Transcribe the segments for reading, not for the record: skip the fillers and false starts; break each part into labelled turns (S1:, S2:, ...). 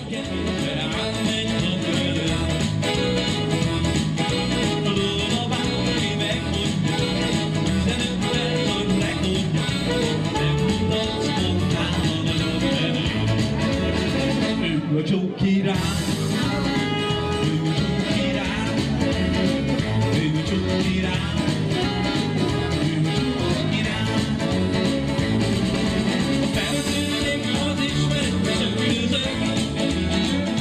S1: A csoki rám, ő a csoki rám, ő a csoki rám, ő a csoki rám. A felszínig az ismert, csak üldözök,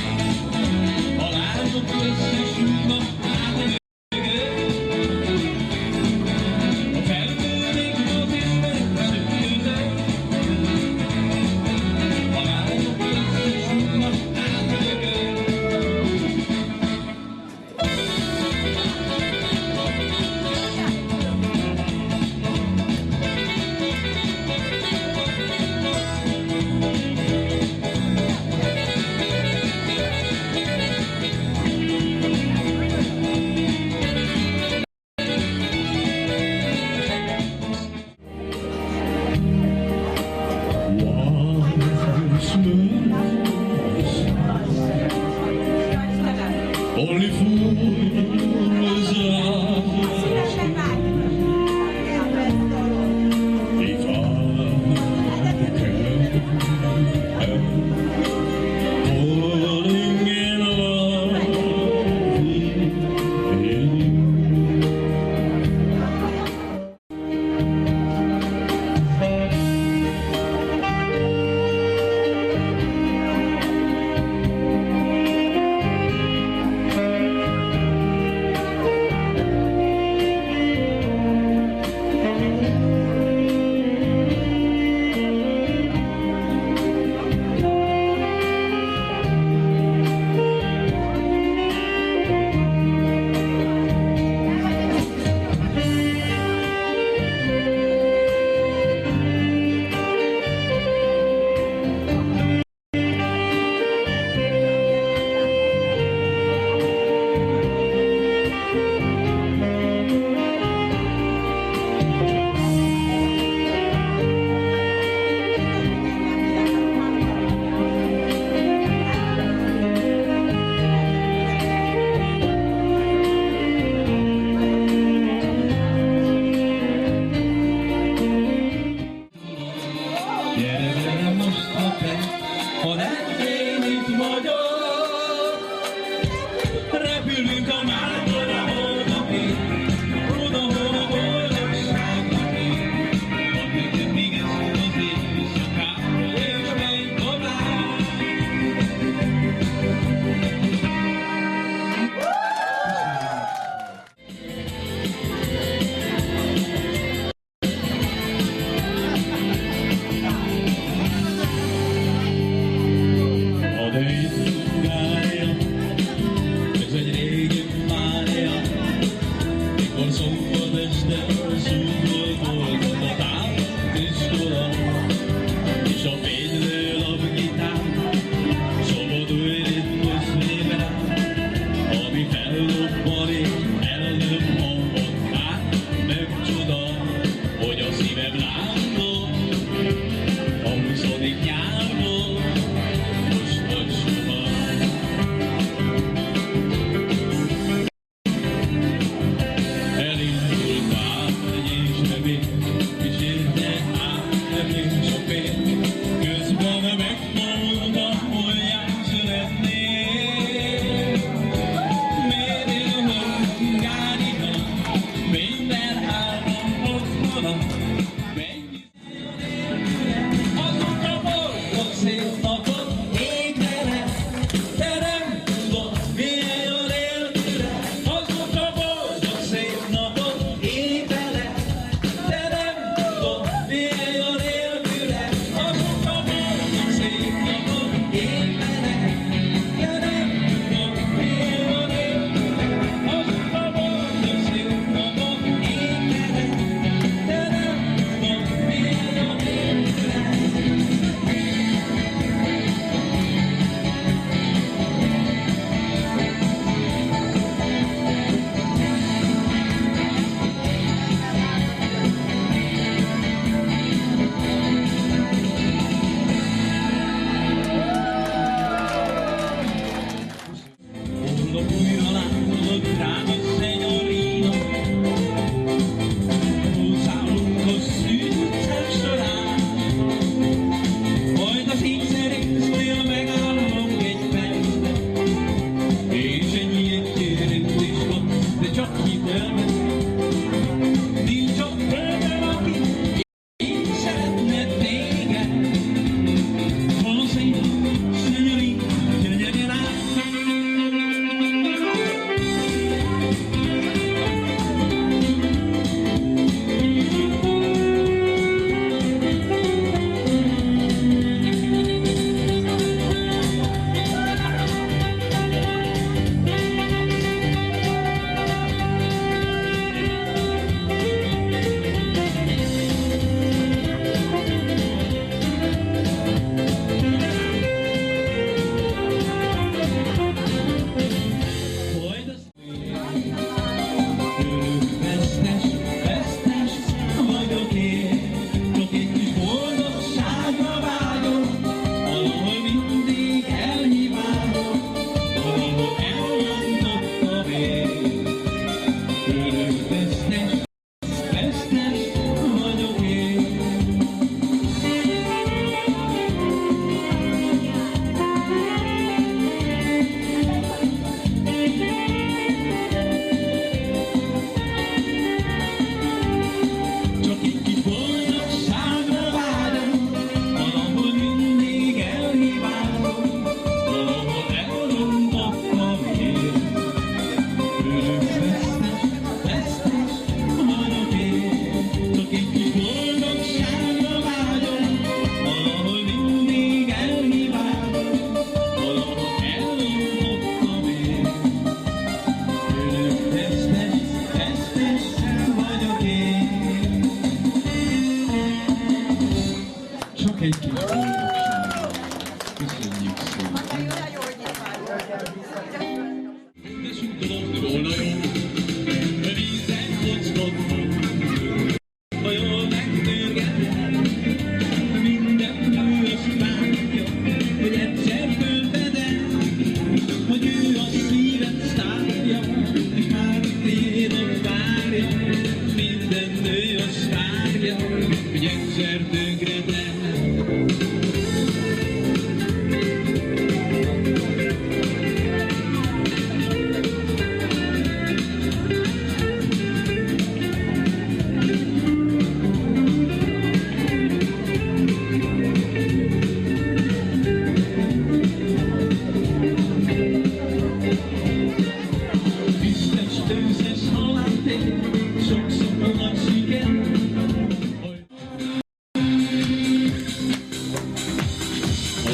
S1: egyszer tönkretett.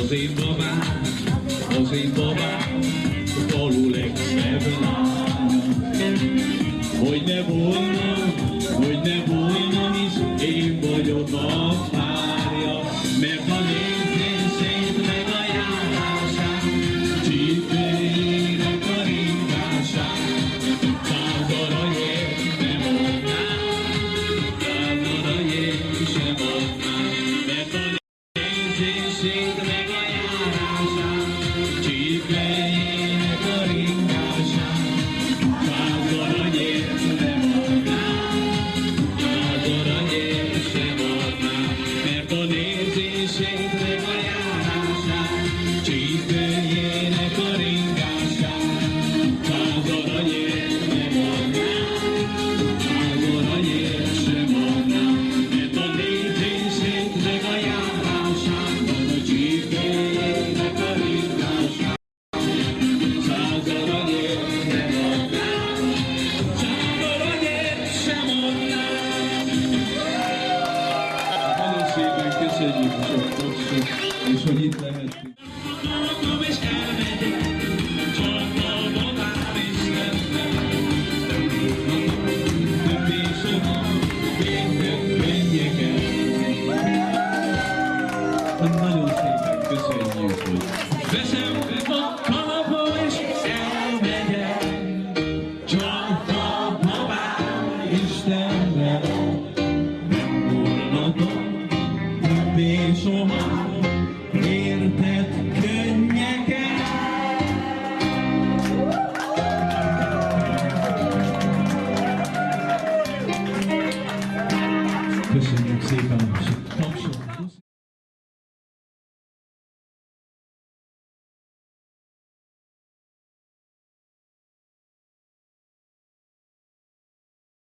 S1: Az én babám, a falu legszebb lánya. Hogy ne volna, hisz én vagyok a párja, mert a nézését meg a járását, csípőjének a ringását, százaranyért nem adnám, sem adnám, mert a nézését meg a járását, csípőjének a ringását, százaranyért nem adnám, sem adnám, mert a nézését meg a járását, csípőjének a ringását, százaranyért nem adnám, sem adnám, mert a nézését meg a járását, a csípőjének a ringását, százaranyért nem adnám, százaranyért sem adnám. Nagyon szépen köszönjük a sok tapsot, és hogy itt lehettünk. Mondom és elmegyek, csak a babám is nem. Többé soha, végül menjek el. Nagyon szépen köszönjük, hogy veszem a kalapom és elmegyek, csak a babám Istennel. Nem volnatok többé soha, érted könnyeken. Köszönjük szépen a tapsot.